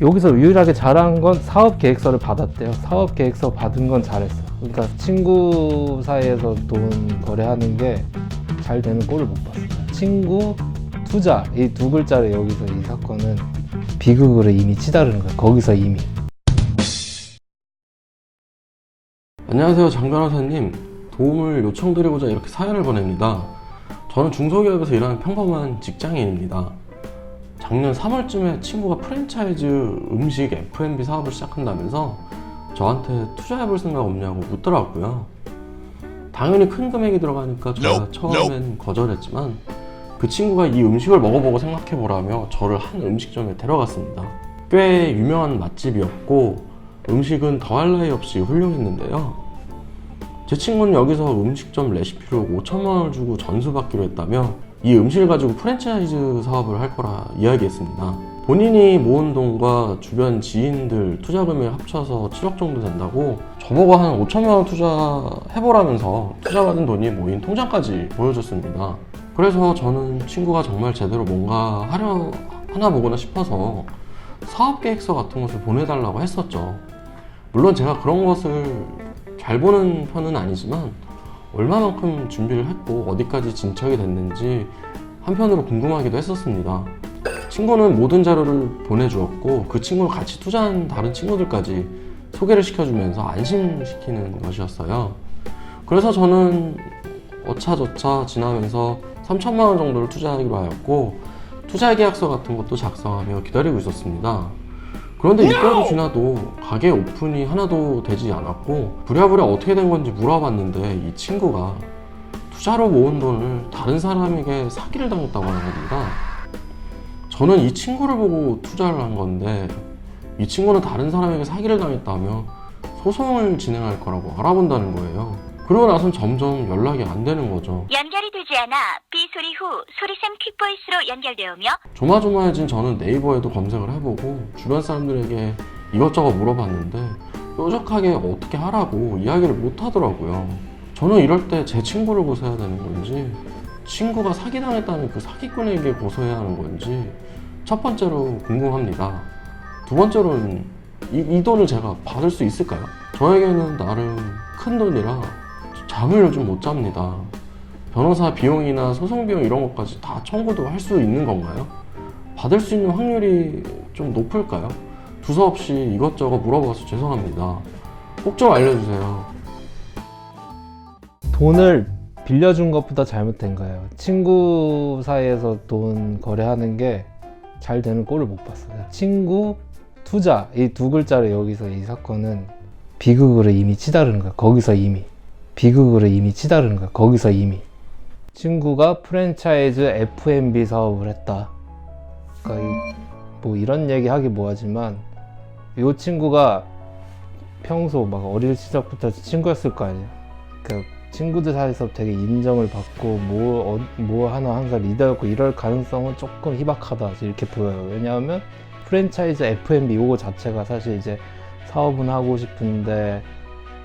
여기서 유일하게 잘한 건 사업 계획서를 받았대요. 사업 계획서 받은 건 잘했어. 그러니까 친구 사이에서 돈 거래하는 게 잘 되는 꼴을 못 봤어요. 친구, 투자 이 두 글자를 여기서 이 사건은 비극으로 이미 치달은 거예요. 거기서 이미. 안녕하세요, 장 변호사님. 도움을 요청드리고자 이렇게 사연을 보냅니다. 저는 중소기업에서 일하는 평범한 직장인입니다. 작년 3월쯤에 친구가 프랜차이즈 음식 F&B 사업을 시작한다면서 저한테 투자해볼 생각 없냐고 묻더라고요. 당연히 큰 금액이 들어가니까 제가 처음엔 거절했지만 그 친구가 이 음식을 먹어보고 생각해보라며 저를 한 음식점에 데려갔습니다. 꽤 유명한 맛집이었고 음식은 더할 나위 없이 훌륭했는데요. 제 친구는 여기서 음식점 레시피로 5천만 원을 주고 전수받기로 했다며 이 음식을 가지고 프랜차이즈 사업을 할 거라 이야기했습니다. 본인이 모은 돈과 주변 지인들 투자 금액 합쳐서 7억 정도 된다고 저보고 한 5천만 원 투자해보라면서 투자받은 돈이 모인 통장까지 보여줬습니다. 그래서 저는 친구가 정말 제대로 뭔가 하나 보구나 싶어서 사업계획서 같은 것을 보내달라고 했었죠. 물론 제가 그런 것을 잘 보는 편은 아니지만 얼마만큼 준비를 했고 어디까지 진척이 됐는지 한편으로 궁금하기도 했었습니다. 친구는 모든 자료를 보내주었고 그 친구를 같이 투자한 다른 친구들까지 소개를 시켜주면서 안심시키는 것이었어요. 그래서 저는 어차저차 지나면서 3천만 원 정도를 투자하기로 하였고 투자 계약서 같은 것도 작성하며 기다리고 있었습니다. 그런데 6개월이 지나도 가게 오픈이 하나도 되지 않았고 부랴부랴 어떻게 된 건지 물어봤는데 이 친구가 투자로 모은 돈을 다른 사람에게 사기를 당했다고 하는 겁니다. 저는 이 친구를 보고 투자를 한 건데 이 친구는 다른 사람에게 사기를 당했다며 소송을 진행할 거라고 알아본다는 거예요. 그러고 나선 점점 연락이 안 되는 거죠. 연결이 되지 않아 비소리 후 소리샘 퀵보이스로 연결되오며 조마조마해진 저는 네이버에도 검색을 해보고 주변 사람들에게 이것저것 물어봤는데 뾰족하게 어떻게 하라고 이야기를 못 하더라고요. 저는 이럴 때 제 친구를 고소해야 되는 건지 친구가 사기당했다는 그 사기꾼에게 고소해야 하는 건지 첫 번째로 궁금합니다. 두 번째로는 이 돈을 제가 받을 수 있을까요? 저에게는 나름 큰 돈이라 잠을 요즘 못 잡니다. 변호사 비용이나 소송 비용 이런 것까지 다 청구도 할 수 있는 건가요? 받을 수 있는 확률이 좀 높을까요? 두서없이 이것저것 물어봐서 죄송합니다. 꼭 좀 알려주세요. 돈을 빌려준 것보다 잘못된 거예요. 친구 사이에서 돈 거래하는 게 잘 되는 꼴을 못 봤어요. 친구, 투자 이 두 글자를 여기서 이 사건은 비극으로 이미 치달은 거예요. 거기서 이미. 비극으로 이미 치달은 거예요. 거기서 이미. 친구가 프랜차이즈 F&B 사업을 했다. 그러니까 뭐 이런 얘기 하기 뭐하지만 이 친구가 평소 막 어릴 시절부터 친구였을 거 아니에요. 그러니까 친구들 사이에서 되게 인정을 받고 뭐 하나 항상 리더였고 이럴 가능성은 조금 희박하다 이렇게 보여요. 왜냐하면 프랜차이즈 F&B 요거 자체가 사실 이제 사업은 하고 싶은데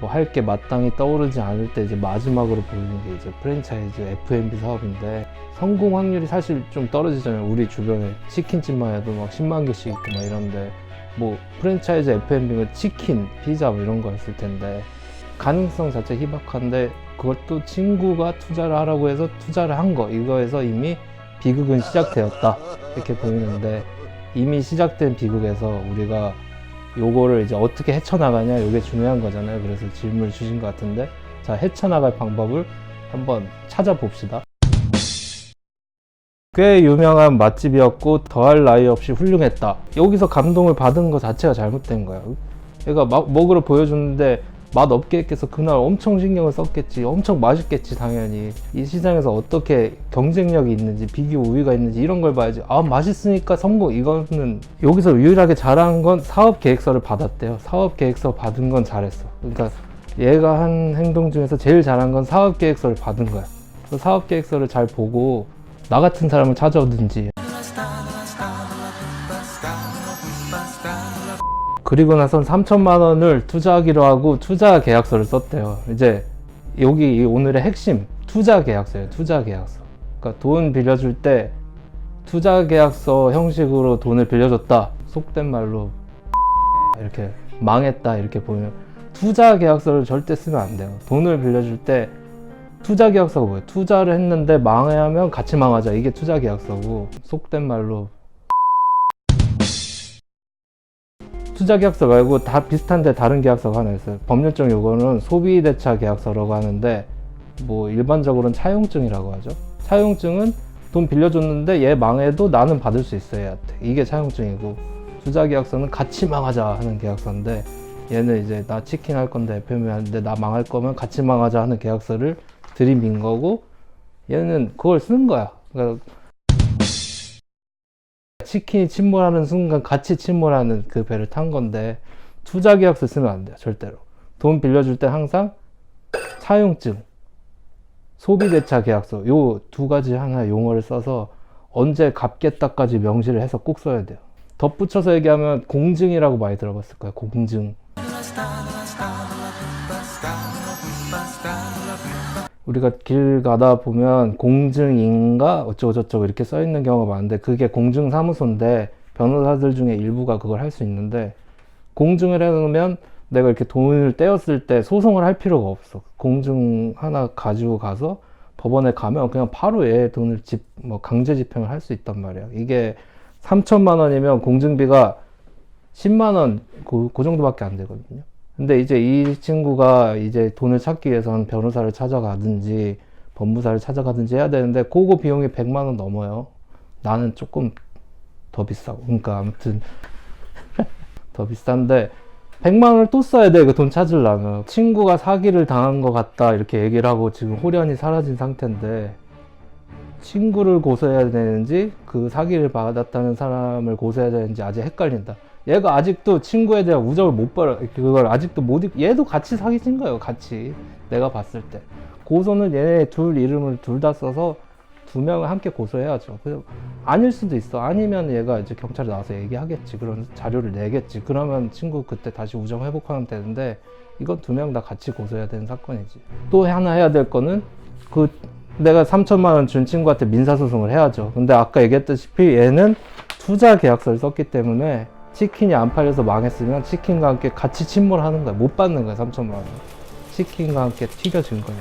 뭐 할 게 마땅히 떠오르지 않을 때 이제 마지막으로 보이는 게 이제 프랜차이즈 F&B 사업인데 성공 확률이 사실 좀 떨어지잖아요. 우리 주변에 치킨집만 해도 막 10만 개씩 있고 막 이런데 뭐 프랜차이즈 F&B면 치킨, 피자 뭐 이런 거였을 텐데 가능성 자체 희박한데 그것도 친구가 투자를 하라고 해서 투자를 한 거 이거에서 이미 비극은 시작되었다 이렇게 보이는데 이미 시작된 비극에서 우리가 요거를 이제 어떻게 헤쳐나가냐 이게 중요한 거잖아요. 그래서 질문을 주신 것 같은데 자 헤쳐나갈 방법을 한번 찾아봅시다. 꽤 유명한 맛집이었고 더할 나위 없이 훌륭했다. 여기서 감동을 받은 거 자체가 잘못된 거야. 얘가 막 먹으러 보여줬는데 맛 없게 했겠어. 그날 엄청 신경을 썼겠지. 엄청 맛있겠지 당연히. 이 시장에서 어떻게 경쟁력이 있는지 비교 우위가 있는지 이런 걸 봐야지. 아 맛있으니까 성공. 이거는 여기서 유일하게 잘한 건 사업 계획서를 받았대요. 사업 계획서 받은 건 잘했어. 그러니까 얘가 한 행동 중에서 제일 잘한 건 사업 계획서를 받은 거야. 그 사업 계획서를 잘 보고 나 같은 사람을 찾아오든지 그리고 나선 3천만 원을 투자하기로 하고 투자 계약서를 썼대요. 이제 여기 오늘의 핵심 투자 계약서예요. 투자 계약서. 그러니까 돈 빌려줄 때 투자 계약서 형식으로 돈을 빌려줬다. 속된 말로 이렇게 망했다 이렇게 보면 투자 계약서를 절대 쓰면 안 돼요. 돈을 빌려줄 때 투자 계약서가 뭐예요? 투자를 했는데 망하면 같이 망하자. 이게 투자 계약서고, 속된 말로 투자 계약서 말고 다 비슷한데 다른 계약서가 하나 있어요. 법률적 용어는 소비대차 계약서라고 하는데 뭐 일반적으로는 차용증이라고 하죠. 차용증은 돈 빌려줬는데 얘 망해도 나는 받을 수 있어 얘한테. 이게 차용증이고, 투자 계약서는 같이 망하자 하는 계약서인데 얘는 이제 나 치킨 할 건데 FM이 하는데 나 망할 거면 같이 망하자 하는 계약서를 들이민 거고, 얘는 그걸 쓴 거야. 그러니까 치킨이 침몰하는 순간 같이 침몰하는 그 배를 탄 건데, 투자 계약서 쓰면 안 돼요 절대로. 돈 빌려줄 때 항상 차용증, 소비대차 계약서 요 두 가지 하나 용어를 써서 언제 갚겠다까지 명시를 해서 꼭 써야 돼요. 덧붙여서 얘기하면 공증이라고 많이 들어봤을 거예요. 공증. 우리가 길 가다 보면 공증인가 어쩌고저쩌고 이렇게 써 있는 경우가 많은데, 그게 공증사무소인데 변호사들 중에 일부가 그걸 할 수 있는데, 공증을 해놓으면 내가 이렇게 돈을 떼었을 때 소송을 할 필요가 없어. 공증 하나 가지고 가서 법원에 가면 그냥 바로 얘 돈을 강제 집행을 할 수 있단 말이야. 이게 3천만 원이면 공증비가 10만 원 그 정도밖에 안 되거든요. 근데 이제 이 친구가 이제 돈을 찾기 위해서는 변호사를 찾아가든지 법무사를 찾아가든지 해야 되는데, 그거 비용이 100만 원 넘어요. 나는 조금 더 비싸고. 그러니까 아무튼 더 비싼데 100만 원을 또 써야 돼, 그 돈 찾으려면. 친구가 사기를 당한 것 같다 이렇게 얘기를 하고 지금 홀연히 사라진 상태인데, 친구를 고소해야 되는지 그 사기를 받았다는 사람을 고소해야 되는지 아직 헷갈린다. 얘가 아직도 친구에 대한 우정을 못 받아. 그걸 아직도 얘도 같이 사기친 거예요. 같이. 내가 봤을 때 고소는 얘네 둘 이름을 둘 다 써서 두 명을 함께 고소해야죠. 그래서 아닐 수도 있어. 아니면 얘가 이제 경찰에 나와서 얘기하겠지. 그런 자료를 내겠지. 그러면 친구 그때 다시 우정 회복하면 되는데, 이건 두 명 다 같이 고소해야 되는 사건이지. 또 하나 해야 될 거는, 내가 3천만 원 준 친구한테 민사소송을 해야죠. 근데 아까 얘기했다시피 얘는 투자 계약서를 썼기 때문에 치킨이 안 팔려서 망했으면 치킨과 함께 같이 침몰하는 거야. 못 받는 거야, 3천만 원. 치킨과 함께 튀겨진 거예요.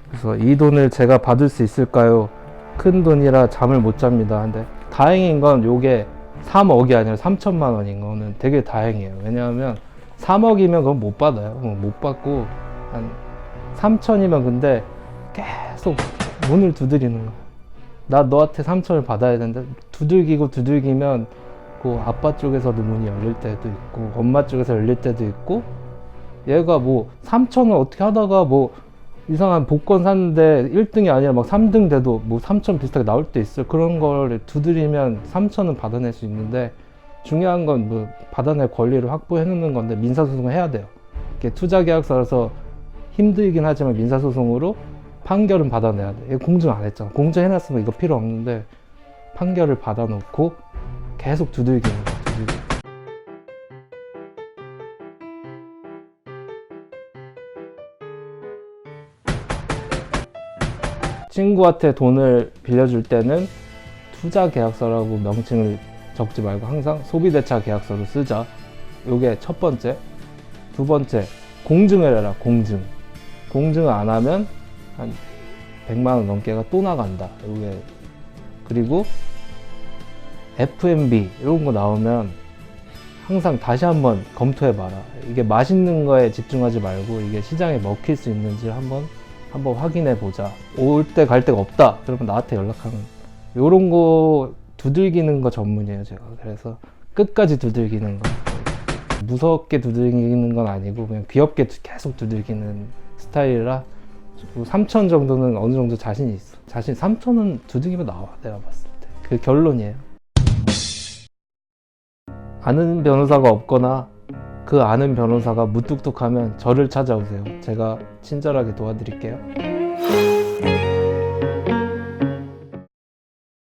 그래서 이 돈을 제가 받을 수 있을까요? 큰 돈이라 잠을 못 잡니다. 근데 다행인 건 요게 3억이 아니라 3천만 원인 거는 되게 다행이에요. 왜냐하면 3억이면 그건 못 받아요. 못 받고 한 3천이면 근데 계속 문을 두드리는 거야. 나 너한테 3천을 받아야 되는데, 두들기면 그 아빠 쪽에서도 문이 열릴 때도 있고 엄마 쪽에서 열릴 때도 있고, 얘가 뭐 3천을 어떻게 하다가 뭐 이상한 복권 샀는데 1등이 아니라 막 3등 돼도 뭐 3천 비슷하게 나올 때 있어요. 그런 걸 두드리면 3천은 받아낼 수 있는데, 중요한 건 뭐 받아낼 권리를 확보해 놓는 건데 민사소송을 해야 돼요. 이게 투자계약서라서 힘들긴 하지만 민사소송으로 판결은 받아내야 돼. 이거 공증 안 했잖아. 공증 해놨으면 이거 필요 없는데 판결을 받아놓고 계속 두들기는 거야. 친구한테 돈을 빌려줄 때는 투자 계약서라고 명칭을 적지 말고 항상 소비대차 계약서로 쓰자. 요게 첫 번째. 두 번째, 공증을 해라. 공증을 안 하면 한 100만 원 넘게가 또 나간다. 요게. 그리고 FMB 이런 거 나오면 항상 다시 한번 검토해 봐라. 이게 맛있는 거에 집중하지 말고 이게 시장에 먹힐 수 있는지를 한번 확인해 보자. 올 때 갈 데가 없다 그러면 나한테 연락하면, 요런 거 두들기는 거 전문이에요 제가. 그래서 끝까지 두들기는 거. 무섭게 두들기는 건 아니고 그냥 귀엽게 계속 두들기는 스타일이라 3천 정도는 어느 정도 자신이 있어. 3천은 두들기면 나와. 내가 봤을 때 그 결론이에요. 아는 변호사가 없거나 그 아는 변호사가 무뚝뚝하면 저를 찾아오세요. 제가 친절하게 도와드릴게요.